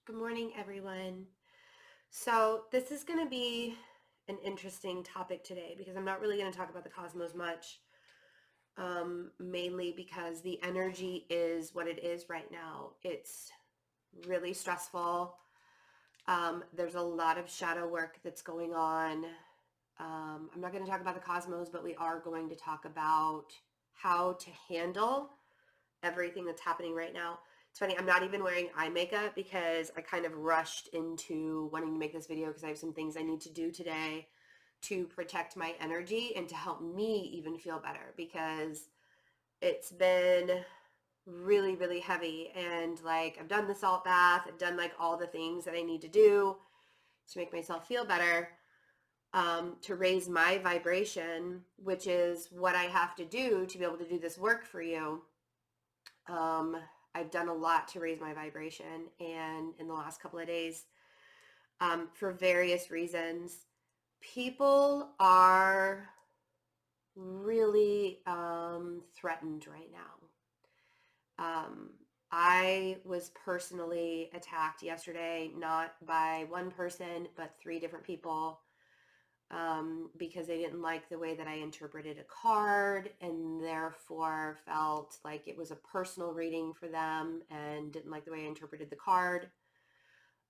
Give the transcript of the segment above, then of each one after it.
Good morning, everyone. So this is going to be an interesting topic today because I'm not really going to talk about the cosmos much, mainly because the energy is what it is right now. It's really stressful. There's a lot of shadow work that's going on. I'm not going to talk about the cosmos, but we are going to talk about how to handle everything that's happening right now. It's funny, I'm not even wearing eye makeup because I kind of rushed into wanting to make this video because I have some things I need to do today to protect my energy and to help me even feel better because it's been really, really heavy. And like, I've done the salt bath, I've done like all the things that I need to do to make myself feel better, to raise my vibration, which is what I have to do to be able to do this work for you. I've done a lot to raise my vibration, and in the last couple of days, for various reasons, people are really threatened right now. I was personally attacked yesterday, not by one person, but 3 different people, because they didn't like the way that I interpreted a card and therefore felt like it was a personal reading for them and didn't like the way I interpreted the card,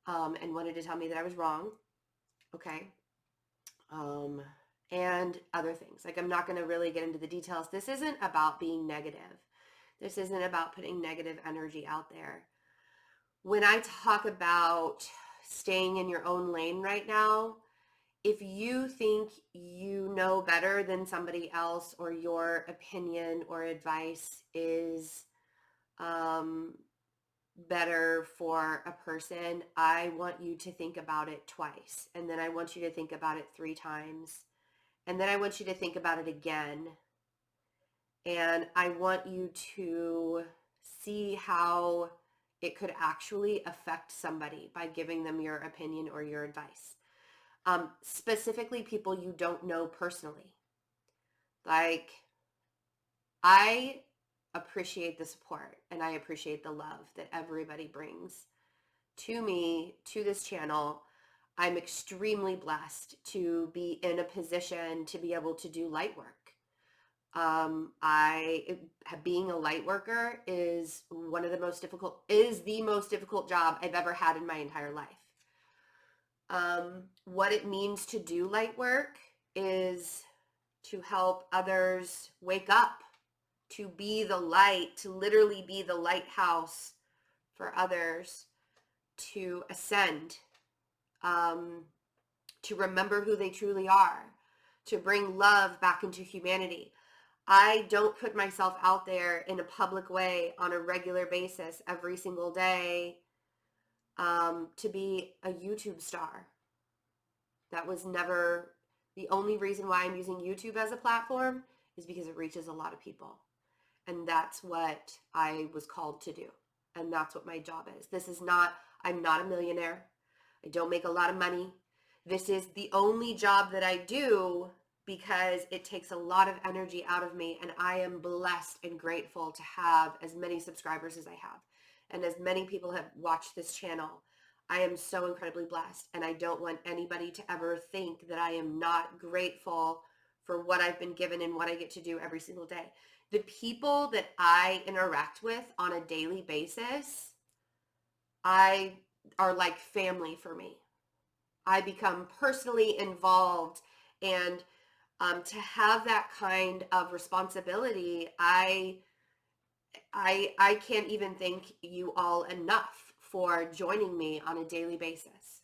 and wanted to tell me that I was wrong. Okay. And other things. Like, I'm not going to really get into the details. This isn't about being negative. This isn't about putting negative energy out there. When I talk about staying in your own lane right now, if you think you know better than somebody else or your opinion or advice is better for a person, I want you to think about it twice. And then I want you to think about it 3 times. And then I want you to think about it again. And I want you to see how it could actually affect somebody by giving them your opinion or your advice. Specifically people you don't know personally. Like, I appreciate the support and I appreciate the love that everybody brings to me, to this channel. I'm extremely blessed to be in a position to be able to do light work. Being a light worker is the most difficult job I've ever had in my entire life. What it means to do light work is to help others wake up, to be the light, to literally be the lighthouse for others, to ascend, to remember who they truly are, to bring love back into humanity. I don't put myself out there in a public way on a regular basis every single day to be a YouTube star. That was never the only reason why I'm using YouTube as a platform is because it reaches a lot of people. And that's what I was called to do. And that's what my job is. I'm not a millionaire. I don't make a lot of money. This is the only job that I do because it takes a lot of energy out of me. And I am blessed and grateful to have as many subscribers as I have. And as many people have watched this channel. I am so incredibly blessed. And I don't want anybody to ever think that I am not grateful for what I've been given and what I get to do every single day. The people that I interact with on a daily basis, are like family for me. I become personally involved, and to have that kind of responsibility, I can't even thank you all enough for joining me on a daily basis.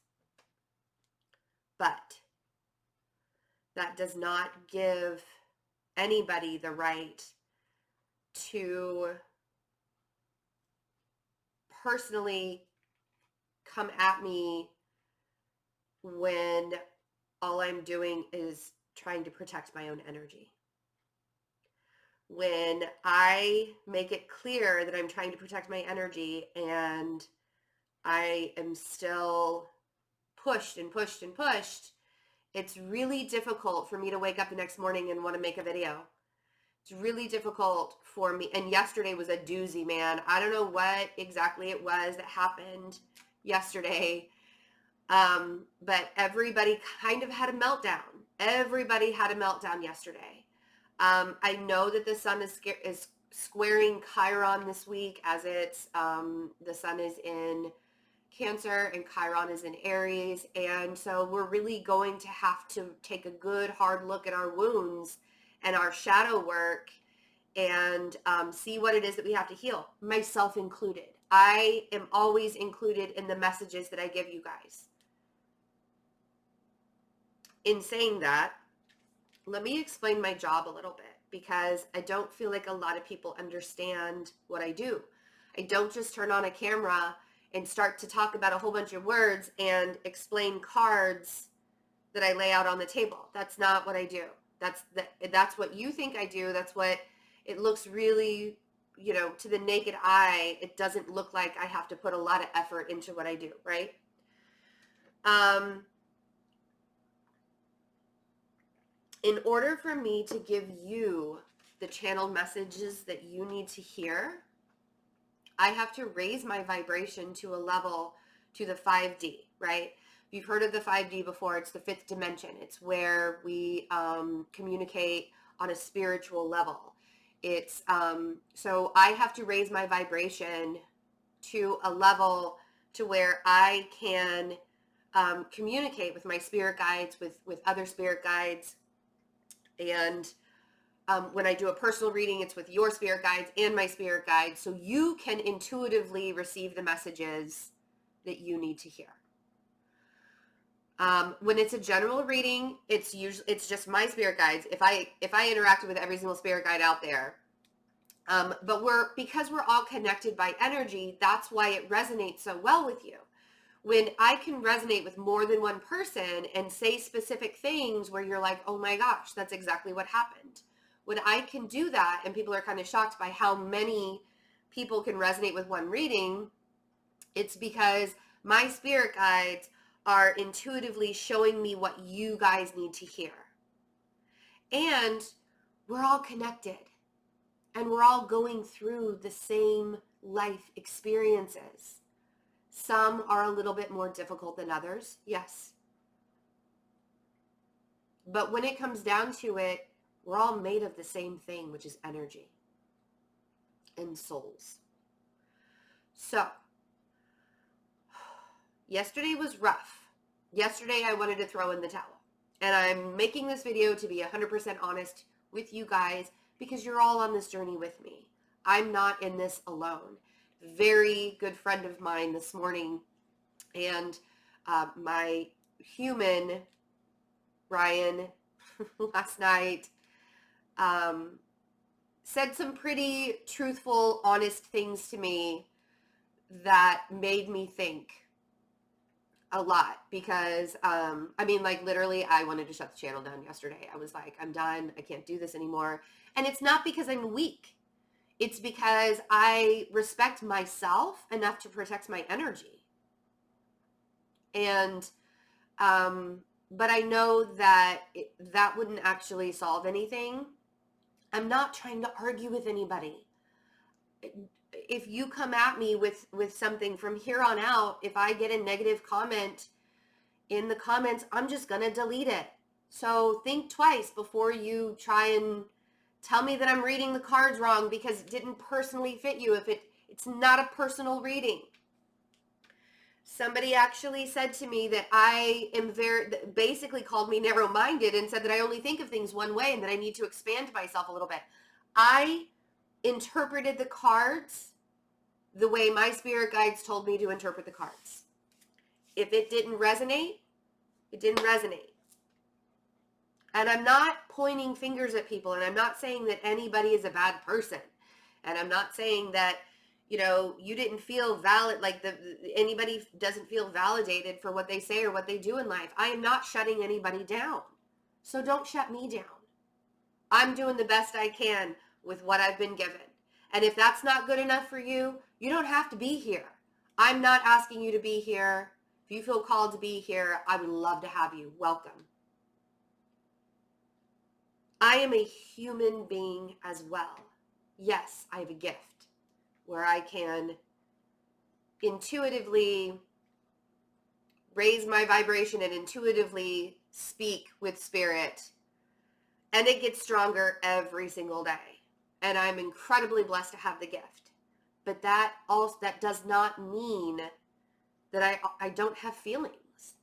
But that does not give anybody the right to personally come at me when all I'm doing is trying to protect my own energy. When I make it clear that I'm trying to protect my energy and I am still pushed and pushed and pushed, it's really difficult for me to wake up the next morning and want to make a video. It's really difficult for me. And yesterday was a doozy, man. I don't know what exactly it was that happened yesterday. But everybody kind of had a meltdown. Everybody had a meltdown yesterday. I know that the sun is squaring Chiron this week, as it's the sun is in Cancer and Chiron is in Aries, and so we're really going to have to take a good hard look at our wounds and our shadow work and see what it is that we have to heal, myself included. I am always included in the messages that I give you guys. In saying that, let me explain my job a little bit, because I don't feel like a lot of people understand what I do. I don't just turn on a camera and start to talk about a whole bunch of words and explain cards that I lay out on the table. That's not what I do. That's what you think I do. That's what it looks really, to the naked eye, it doesn't look like I have to put a lot of effort into what I do, right? In order for me to give you the channeled messages that you need to hear, I have to raise my vibration to a level, to the 5D, right? You've heard of the 5D before. It's the fifth dimension. It's where we communicate on a spiritual level. It's so I have to raise my vibration to a level to where I can communicate with my spirit guides, with other spirit guides. And when I do a personal reading, it's with your spirit guides and my spirit guides, so you can intuitively receive the messages that you need to hear. When it's a general reading, it's just my spirit guides. If I interacted with every single spirit guide out there, but because we're all connected by energy, that's why it resonates so well with you. When I can resonate with more than one person and say specific things where you're like, oh my gosh, that's exactly what happened. When I can do that, and people are kind of shocked by how many people can resonate with one reading, it's because my spirit guides are intuitively showing me what you guys need to hear. And we're all connected, and we're all going through the same life experiences. Some are a little bit more difficult than others, yes. But when it comes down to it, we're all made of the same thing, which is energy and souls. So, yesterday was rough. Yesterday I wanted to throw in the towel. And I'm making this video to be 100% honest with you guys, because you're all on this journey with me. I'm not in this alone. Very good friend of mine this morning, and my human, Ryan, last night, said some pretty truthful, honest things to me that made me think a lot, because literally I wanted to shut the channel down yesterday. I was like, I'm done. I can't do this anymore. And it's not because I'm weak. It's because I respect myself enough to protect my energy. And, but I know that that wouldn't actually solve anything. I'm not trying to argue with anybody. If you come at me with something from here on out, if I get a negative comment in the comments, I'm just going to delete it. So think twice before you try and tell me that I'm reading the cards wrong because it didn't personally fit you. If it's not a personal reading. Somebody actually said to me that I am basically called me narrow-minded and said that I only think of things one way and that I need to expand myself a little bit. I interpreted the cards the way my spirit guides told me to interpret the cards. If it didn't resonate, it didn't resonate. And I'm not pointing fingers at people, and I'm not saying that anybody is a bad person. And I'm not saying that, you didn't feel valid, like anybody doesn't feel validated for what they say or what they do in life. I am not shutting anybody down. So don't shut me down. I'm doing the best I can with what I've been given. And if that's not good enough for you, you don't have to be here. I'm not asking you to be here. If you feel called to be here, I would love to have you. Welcome. I am a human being as well. Yes, I have a gift where I can intuitively raise my vibration and intuitively speak with spirit, and it gets stronger every single day. And I'm incredibly blessed to have the gift. But that does not mean that I don't have feelings.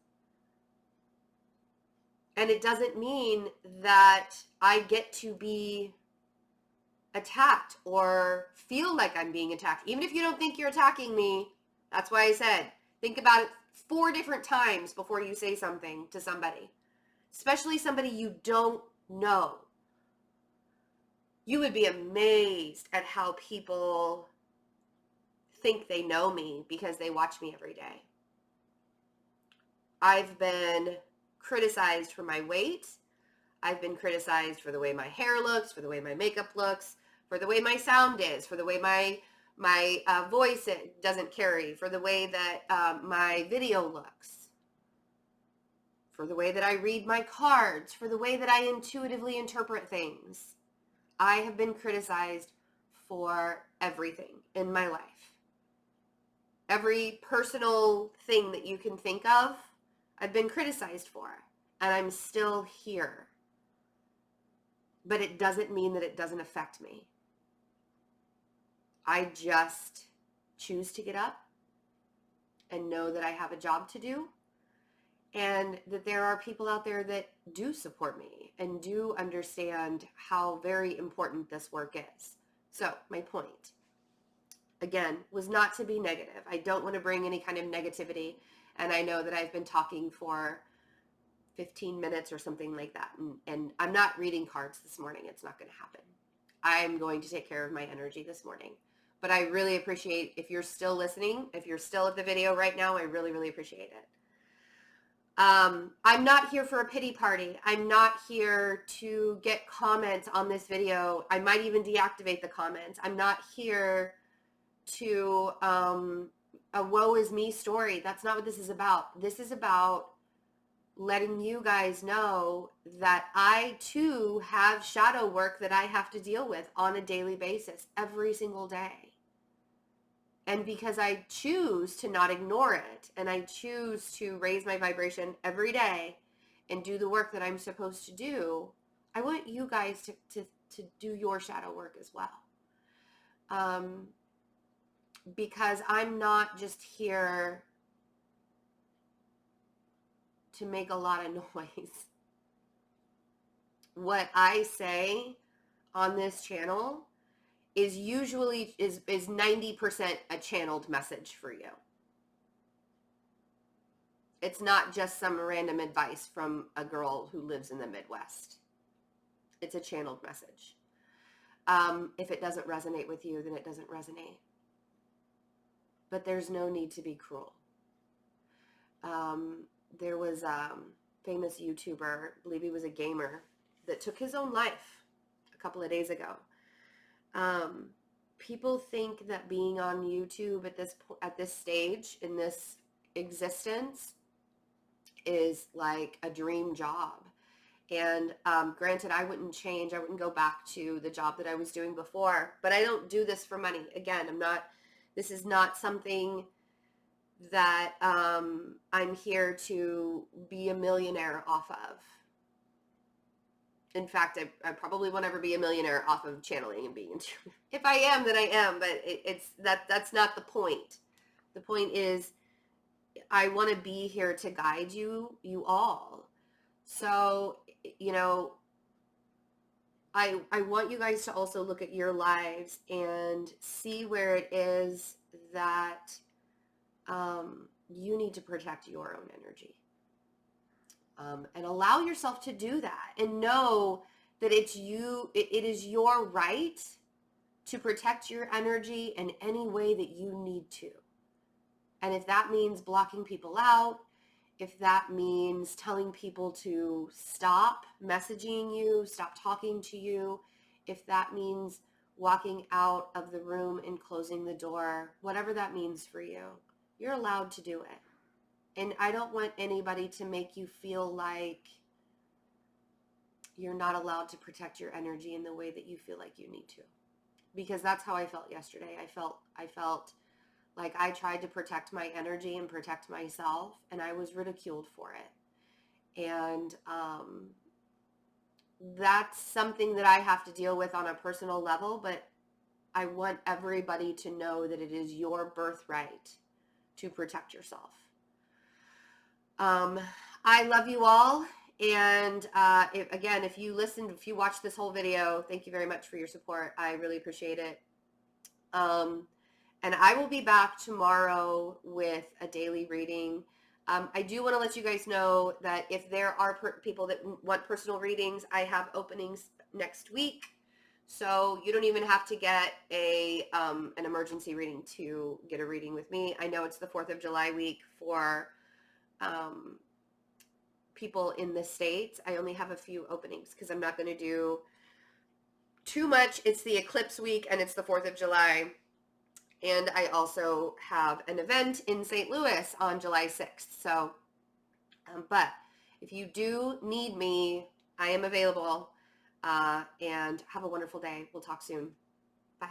And it doesn't mean that I get to be attacked or feel like I'm being attacked. Even if you don't think you're attacking me, that's why I said, think about it 4 different times before you say something to somebody, especially somebody you don't know. You would be amazed at how people think they know me because they watch me every day. I've been criticized for my weight. I've been criticized for the way my hair looks, for the way my makeup looks, for the way my sound is, for the way my voice doesn't carry, for the way that my video looks, for the way that I read my cards, for the way that I intuitively interpret things. I have been criticized for everything in my life. Every personal thing that you can think of, I've been criticized for, and I'm still here. But it doesn't mean that it doesn't affect me. I just choose to get up and know that I have a job to do, and that there are people out there that do support me and do understand how very important this work is. So my point, again, was not to be negative. I don't want to bring any kind of negativity, and I know that I've been talking for 15 minutes or something like that, and I'm not reading cards this morning. It's not going to happen. I'm going to take care of my energy this morning. But I really appreciate if you're still listening, if you're still at the video right now, I really, really appreciate it. I'm not here for a pity party. I'm not here to get comments on this video. I might even deactivate the comments. I'm not here to a woe is me story. That's not what this is about. This is about letting you guys know that I too have shadow work that I have to deal with on a daily basis, every single day. And because I choose to not ignore it, and I choose to raise my vibration every day and do the work that I'm supposed to do, I want you guys to do your shadow work as well. Because I'm not just here to make a lot of noise. What I say on this channel is usually is 90% a channeled message for you. It's not just some random advice from a girl who lives in the Midwest. It's a channeled message. If it doesn't resonate with you, then it doesn't resonate. But there's no need to be cruel. There was a famous YouTuber, I believe he was a gamer, that took his own life a couple of days ago. People think that being on YouTube at this stage in this existence is like a dream job. And granted, I wouldn't change. I wouldn't go back to the job that I was doing before. But I don't do this for money. Again, this is not something that I'm here to be a millionaire off of. In fact, I probably won't ever be a millionaire off of channeling and being intuitive. If I am, then I am, but that's not the point. The point is, I want to be here to guide you all. So, I want you guys to also look at your lives and see where it is that you need to protect your own energy. And allow yourself to do that, and know that it is your right to protect your energy in any way that you need to. And if that means blocking people out, if that means telling people to stop messaging you, stop talking to you, if that means walking out of the room and closing the door, whatever that means for you, you're allowed to do it. And I don't want anybody to make you feel like you're not allowed to protect your energy in the way that you feel like you need to. Because that's how I felt yesterday. I felt Like, I tried to protect my energy and protect myself, and I was ridiculed for it. And that's something that I have to deal with on a personal level, but I want everybody to know that it is your birthright to protect yourself. I love you all. And if you listened, if you watched this whole video, thank you very much for your support. I really appreciate it. And I will be back tomorrow with a daily reading. I do want to let you guys know that if there are people that want personal readings, I have openings next week. So you don't even have to get an emergency reading to get a reading with me. I know it's the 4th of July week for people in the States. I only have a few openings because I'm not going to do too much. It's the eclipse week and it's the 4th of July. And I also have an event in St. Louis on July 6th. So, but if you do need me, I am available. And have a wonderful day. We'll talk soon. Bye.